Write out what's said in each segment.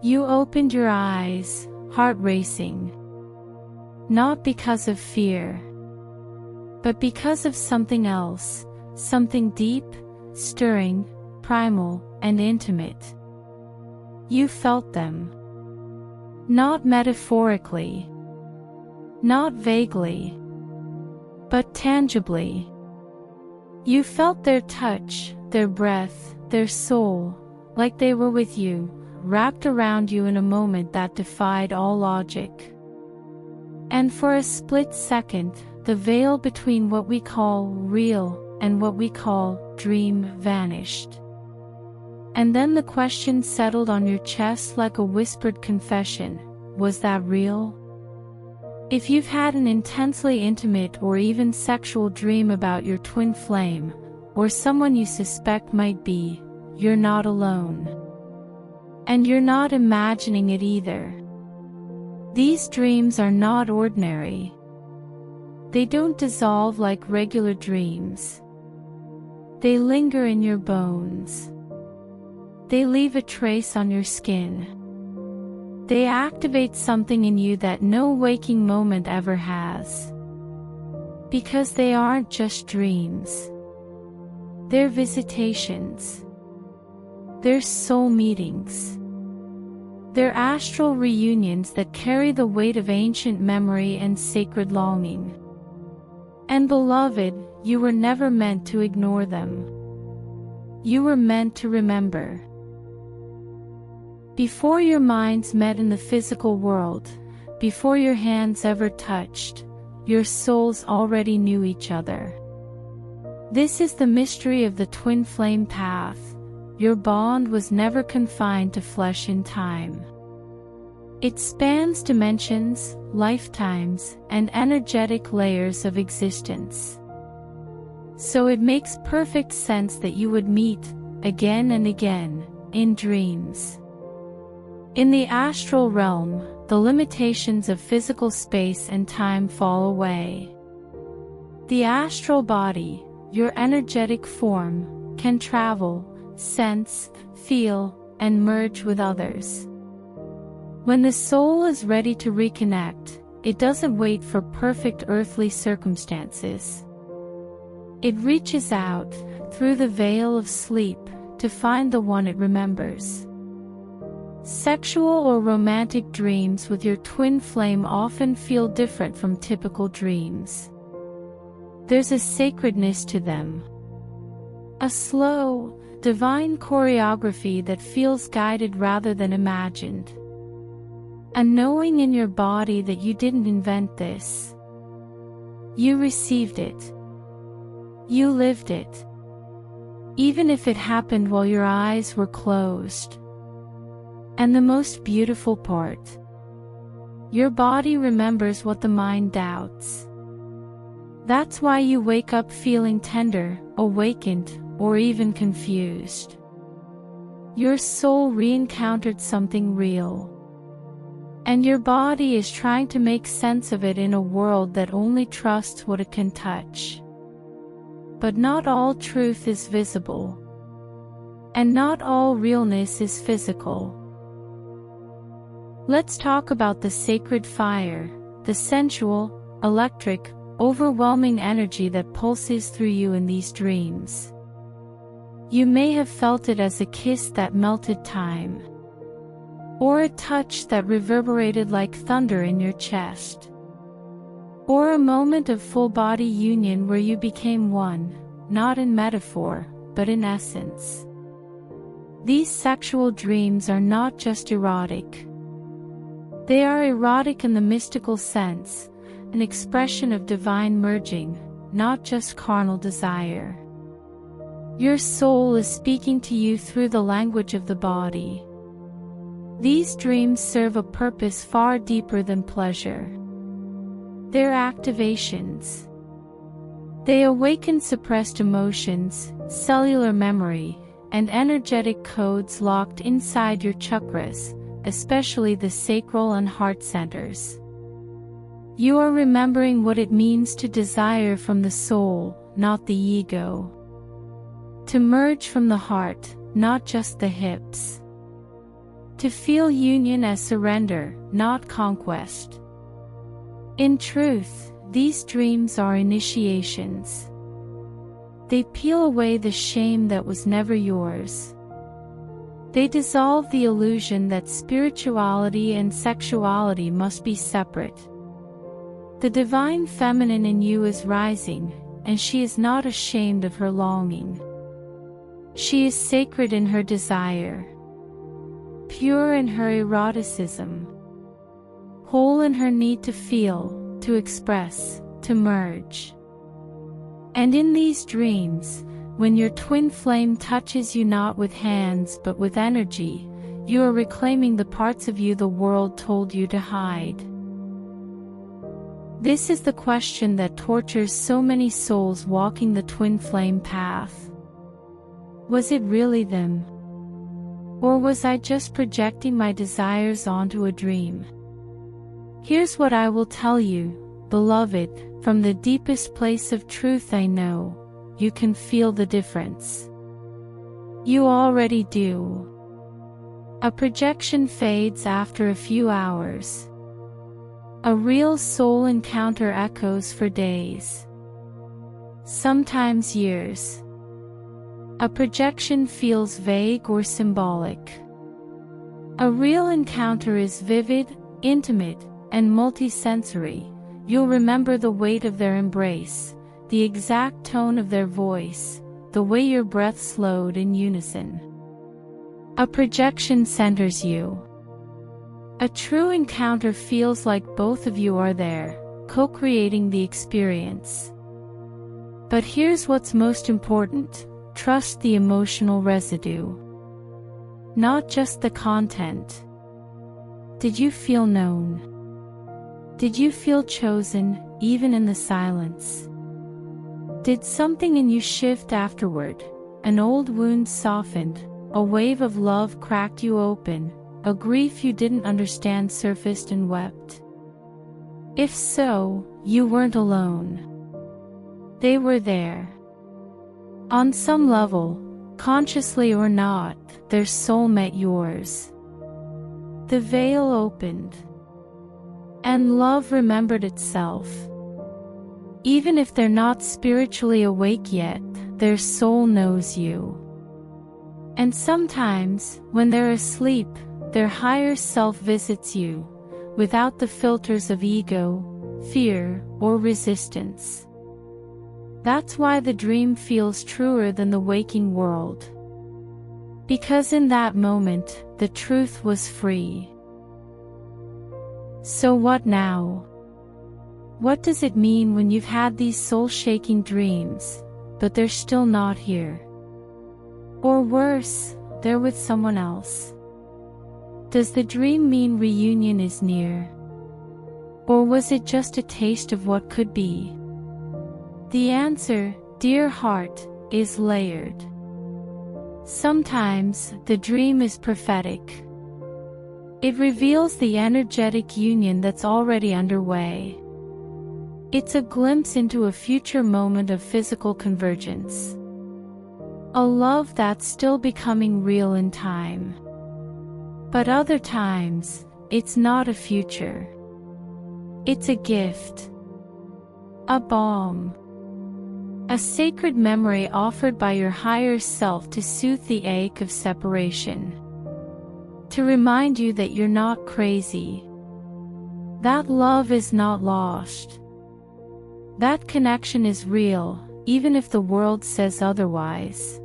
You opened your eyes, heart racing. Not because of fear, but because of something else, something deep, stirring, primal, and intimate. You felt them. Not metaphorically, not vaguely, but tangibly. You felt their touch, their breath, their soul, like they were with you, wrapped around you in a moment that defied all logic. And for a split second, the veil between what we call real and what we call dream vanished. And then the question settled on your chest like a whispered confession: was that real? If you've had an intensely intimate or even sexual dream about your twin flame, or someone you suspect might be, you're not alone. And you're not imagining it either. These dreams are not ordinary. They don't dissolve like regular dreams. They linger in your bones. They leave a trace on your skin. They activate something in you that no waking moment ever has. Because they aren't just dreams. They're visitations. They're soul meetings. They're astral reunions that carry the weight of ancient memory and sacred longing. And beloved, you were never meant to ignore them. You were meant to remember. Before your minds met in the physical world, before your hands ever touched, your souls already knew each other. This is the mystery of the twin flame path. Your bond was never confined to flesh and time. It spans dimensions, lifetimes, and energetic layers of existence. So it makes perfect sense that you would meet, again and again, in dreams. In the astral realm, the limitations of physical space and time fall away. The astral body, your energetic form, can travel, sense, feel, and merge with others. When the soul is ready to reconnect, it doesn't wait for perfect earthly circumstances. It reaches out, through the veil of sleep, to find the one it remembers. Sexual or romantic dreams with your twin flame often feel different from typical dreams. There's a sacredness to them. A slow, divine choreography that feels guided rather than imagined. A knowing in your body that you didn't invent this. You received it. You lived it. Even if it happened while your eyes were closed. And the most beautiful part, your body remembers what the mind doubts. That's why you wake up feeling tender, awakened, or even confused. Your soul re-encountered something real. And your body is trying to make sense of it in a world that only trusts what it can touch. But not all truth is visible. And not all realness is physical. Let's talk about the sacred fire, the sensual, electric, overwhelming energy that pulses through you in these dreams. You may have felt it as a kiss that melted time, or a touch that reverberated like thunder in your chest, or a moment of full-body union where you became one, not in metaphor, but in essence. These sexual dreams are not just erotic. They are erotic in the mystical sense, an expression of divine merging, not just carnal desire. Your soul is speaking to you through the language of the body. These dreams serve a purpose far deeper than pleasure. They're activations. They awaken suppressed emotions, cellular memory, and energetic codes locked inside your chakras, especially the sacral and heart centers. You are remembering what it means to desire from the soul, not the ego. To merge from the heart, not just the hips. To feel union as surrender, not conquest. In truth, these dreams are initiations. They peel away the shame that was never yours. They dissolve the illusion that spirituality and sexuality must be separate. The divine feminine in you is rising, and she is not ashamed of her longing. She is sacred in her desire, pure in her eroticism, whole in her need to feel, to express, to merge. And in these dreams, when your twin flame touches you not with hands but with energy, you are reclaiming the parts of you the world told you to hide. This is the question that tortures so many souls walking the twin flame path. Was it really them? Or was I just projecting my desires onto a dream? Here's what I will tell you, beloved, from the deepest place of truth I know, you can feel the difference. You already do. A projection fades after a few hours. A real soul encounter echoes for days, sometimes years. A projection feels vague or symbolic. A real encounter is vivid, intimate, and multisensory. You'll remember the weight of their embrace, the exact tone of their voice, the way your breath slowed in unison. A projection centers you. A true encounter feels like both of you are there, co-creating the experience. But here's what's most important: trust the emotional residue, not just the content. Did you feel known? Did you feel chosen, even in the silence? Did something in you shift afterward? An old wound softened, a wave of love cracked you open, a grief you didn't understand surfaced and wept? If so, you weren't alone. They were there. On some level, consciously or not, their soul met yours. The veil opened, and love remembered itself. Even if they're not spiritually awake yet, their soul knows you. And sometimes, when they're asleep, their higher self visits you, without the filters of ego, fear, or resistance. That's why the dream feels truer than the waking world. Because in that moment, the truth was free. So what now? What does it mean when you've had these soul-shaking dreams, but they're still not here? Or worse, they're with someone else? Does the dream mean reunion is near? Or was it just a taste of what could be? The answer, dear heart, is layered. Sometimes, the dream is prophetic. It reveals the energetic union that's already underway. It's a glimpse into a future moment of physical convergence. A love that's still becoming real in time. But other times, it's not a future. It's a gift. A balm. A sacred memory offered by your higher self to soothe the ache of separation. To remind you that you're not crazy. That love is not lost. That connection is real, even if the world says otherwise.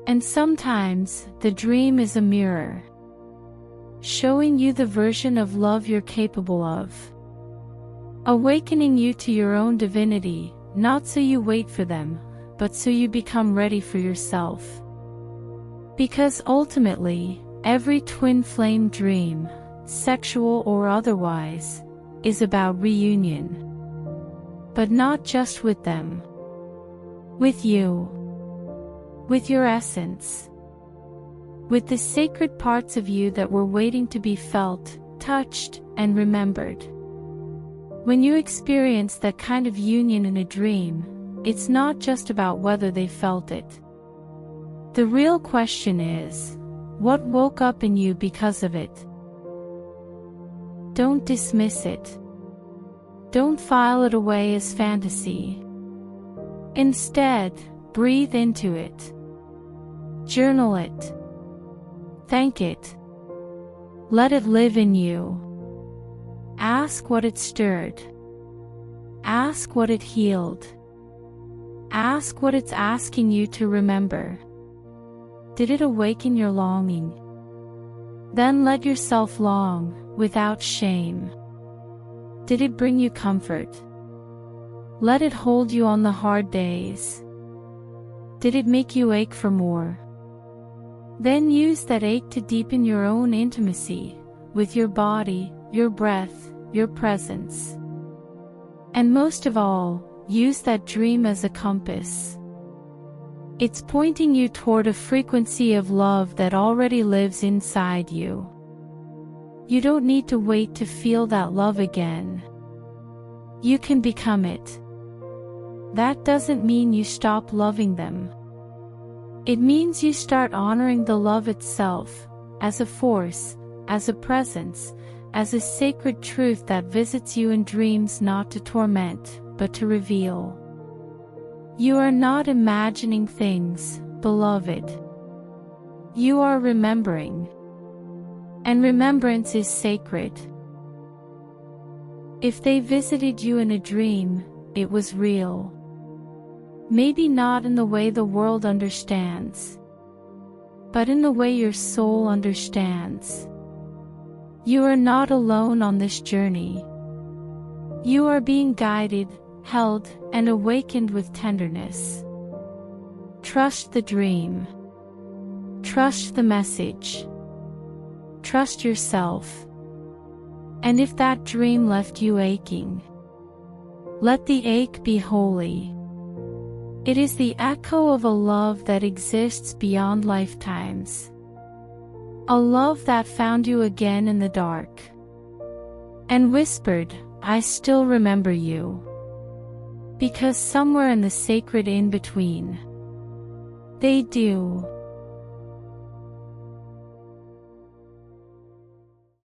And sometimes, the dream is a mirror, showing you the version of love you're capable of. Awakening you to your own divinity, not so you wait for them, but so you become ready for yourself. Because ultimately, every twin flame dream, sexual or otherwise, is about reunion. But not just with them. With you. With your essence. With the sacred parts of you that were waiting to be felt, touched, and remembered. When you experience that kind of union in a dream, it's not just about whether they felt it. The real question is, What woke up in you because of it? Don't dismiss it. Don't file it away as fantasy. Instead, breathe into it. Journal it. Thank it. Let it live in you. Ask what it stirred. Ask what it healed. Ask what it's asking you to remember. Did it awaken your longing? Then let yourself long, without shame. Did it bring you comfort? Let it hold you on the hard days. Did it make you ache for more? Then use that ache to deepen your own intimacy with your body, your breath, your presence. And most of all, use that dream as a compass. It's pointing you toward a frequency of love that already lives inside you. You don't need to wait to feel that love again. You can become it. That doesn't mean you stop loving them. It means you start honoring the love itself, as a force, as a presence, as a sacred truth that visits you in dreams, not to torment, but to reveal. You are not imagining things, beloved. You are remembering. And remembrance is sacred. If they visited you in a dream, it was real. Maybe not in the way the world understands, but in the way your soul understands. You are not alone on this journey. You are being guided, held, and awakened with tenderness. Trust the dream. Trust the message. Trust yourself. And if that dream left you aching, let the ache be holy. It is the echo of a love that exists beyond lifetimes. A love that found you again in the dark and whispered, "I still remember you." Because somewhere in the sacred in-between, they do.